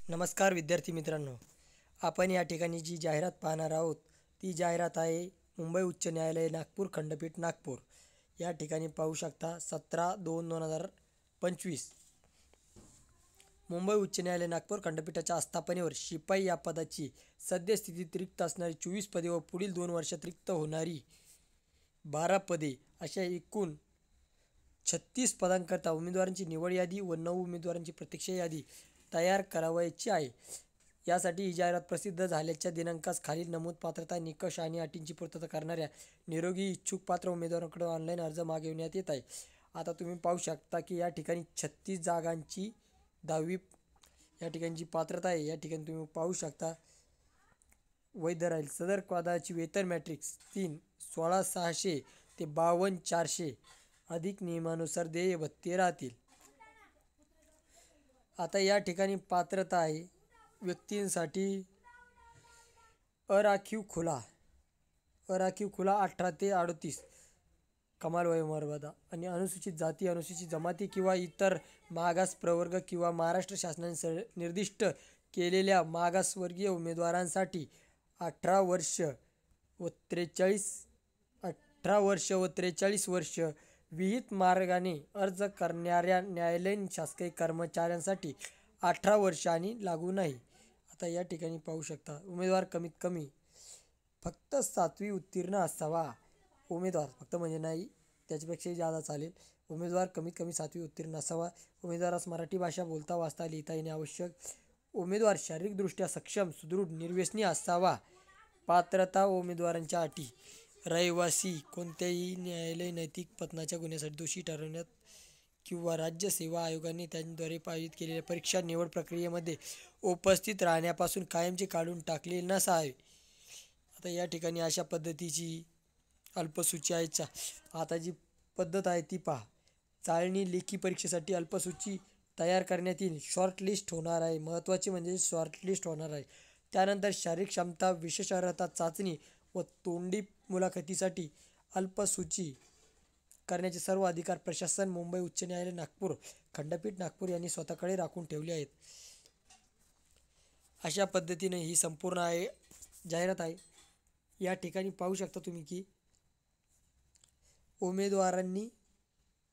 नमस्कार विद्यार्थी मित्रांनो, आपण या ठिकाणी जी जाहिरात पाहणार आहोत ती जाहिरात आहे मुंबई उच्च न्यायालय नागपूर खंडपीठ नागपूर. या ठिकाणी पाहू शकता 17/2/2025 मुंबई उच्च न्यायालय नागपूर खंडपीठाच्या आस्थापनेवर शिपाई या पदाची सद्यस्थितीत रिक्त असणारी 24 पदे व पुढील 2 वर्षात रिक्त होणारी 12 पदे अशा एकूण 36 पदांकरता उमेदवारांची निवड यादी व 9 उमेदवारांची प्रतीक्षा यादी तयार करावयाची आहे. यासाठी ही जाहिरात प्रसिद्ध झाल्याच्या दिनांकास खालील नमूद पात्रता निकष आणि अटींची पूर्तता करणाऱ्या निरोगी इच्छुक पात्र उमेदवारांकडे ऑनलाईन अर्ज मागविण्यात येत आहे. आता तुम्ही पाहू शकता की या ठिकाणी 36 जागांची 10वी या ठिकाणी जी पात्रता आहे या ठिकाणी तुम्ही पाहू शकता वैध राहील. सदर पदाची वेतन मॅट्रिक्स 3 16,600 ते 52,400 अधिक नियमानुसार देय भत्ते राहतील. आता या ठिकाणी पात्रता आहे व्यक्तींसाठी अराखीव खुला 18 ते 38 कमाल वयोमर्यादा आणि अनुसूचित जाती, अनुसूचित जमाती किंवा इतर मागास प्रवर्ग किंवा महाराष्ट्र शासनाने निर्दिष्ट केलेल्या मागासवर्गीय उमेदवारांसाठी 18 वर्ष व 43 वर्ष विहित मार्गाने अर्ज करणाऱ्या न्यायालयीन शासकीय कर्मचाऱ्यांसाठी 18 वर्ष आणि लागू नाही. आता या ठिकाणी पाहू शकता उमेदवार कमीत कमी फक्त 7वी उत्तीर्ण असावा. उमेदवार फक्त म्हणजे नाही, त्याच्यापेक्षाही जादा चालेल. उमेदवार कमीत कमी 7वी उत्तीर्ण असावा. उमेदवारास मराठी भाषा बोलता वाचता लिहिता येणे आवश्यक. उमेदवार शारीरिकदृष्ट्या सक्षम सुदृढ निर्व्यसनी असावा. पात्रता व उमेदवारांच्या अटी: रहिवासी, कोणत्याही न्यायालयीन नैतिक पतनाच्या गुन्ह्यासाठी दोषी ठरवण्यात किंवा राज्य सेवा आयोगाने त्यांद्वारे आयोजित केलेल्या परीक्षा निवड प्रक्रियेमध्ये उपस्थित राहण्यापासून कायमचे काढून टाकलेले नसावे. आता या ठिकाणी अशा पद्धतीची अल्पसूची आहे. आता जी पद्धत आहे ती पहा. चाळणी लेखी परीक्षेसाठी अल्पसूची तयार करण्यात येईल. शॉर्टलिस्ट होणार आहे. महत्त्वाचे म्हणजे शॉर्टलिस्ट होणार आहे. त्यानंतर शारीरिक क्षमता, विशेष अर्हता चाचणी व तोंडी मुलाखतीसाठी अल्पसूची करण्याचे सर्व अधिकार प्रशासन मुंबई उच्च न्यायालय नागपूर खंडपीठ नागपूर यांनी स्वतःकडे राखून ठेवले आहेत. अशा पद्धतीने ही संपूर्ण जाहिरात आहे. या ठिकाणी पाहू शकता तुम्ही की उमेदवारांनी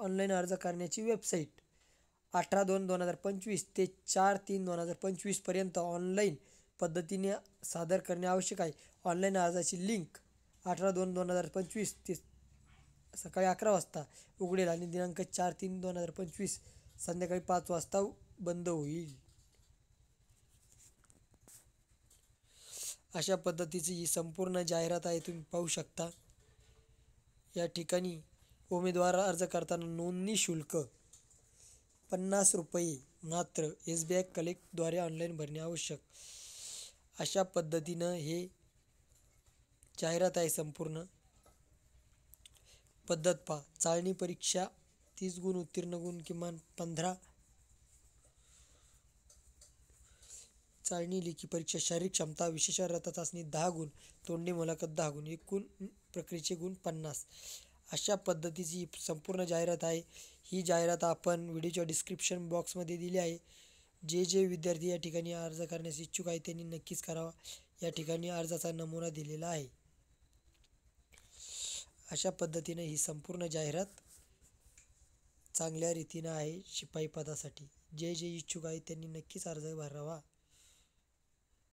ऑनलाईन अर्ज करण्याची वेबसाईट 18/2/2025 ते 4/3/2025 पर्यंत ऑनलाईन पद्धतीने सादर करणे आवश्यक आहे. ऑनलाईन अर्जाची लिंक 18/2/2025 ते सकाळी 11 वाजता उघडेल आणि दिनांक 4/3/2025 संध्याकाळी 5 वाजता बंद होईल. अशा पद्धतीची ही संपूर्ण जाहिरात आहे. तुम्ही पाहू शकता. या ठिकाणी उमेदवार अर्ज करताना नोंदणी शुल्क 50 रुपये मात्र SBI कलेक्टद्वारे ऑनलाईन भरणे आवश्यक. अशा पद्धतीनं हे जाहिरात आहे. संपूर्ण पद्धत पहा. चाळणी परीक्षा 30 गुण, उत्तीर्ण गुण किमान 15. चाळणी लेखी परीक्षा शारीरिक क्षमता, विशेष अर्हता चाचणी 10 गुण, तोंडी मुलाखत 10 गुण, एकूण प्रक्रियेचे गुण 50. अशा पद्धतीची संपूर्ण जाहिरात आहे. ही जाहिरात आपण व्हिडिओच्या डिस्क्रिप्शन बॉक्समध्ये दिली आहे. जे विद्यार्थी या ठिकाणी अर्ज करण्यास इच्छुक आहे त्यांनी नक्कीच करावा. या ठिकाणी अर्जाचा नमुना दिलेला आहे. अशा पद्धतीने ही संपूर्ण जाहिरात चांगल्या रीतीनं आहे शिपाई पदासाठी. जे इच्छुक आहे त्यांनी नक्कीच अर्ज भरावा.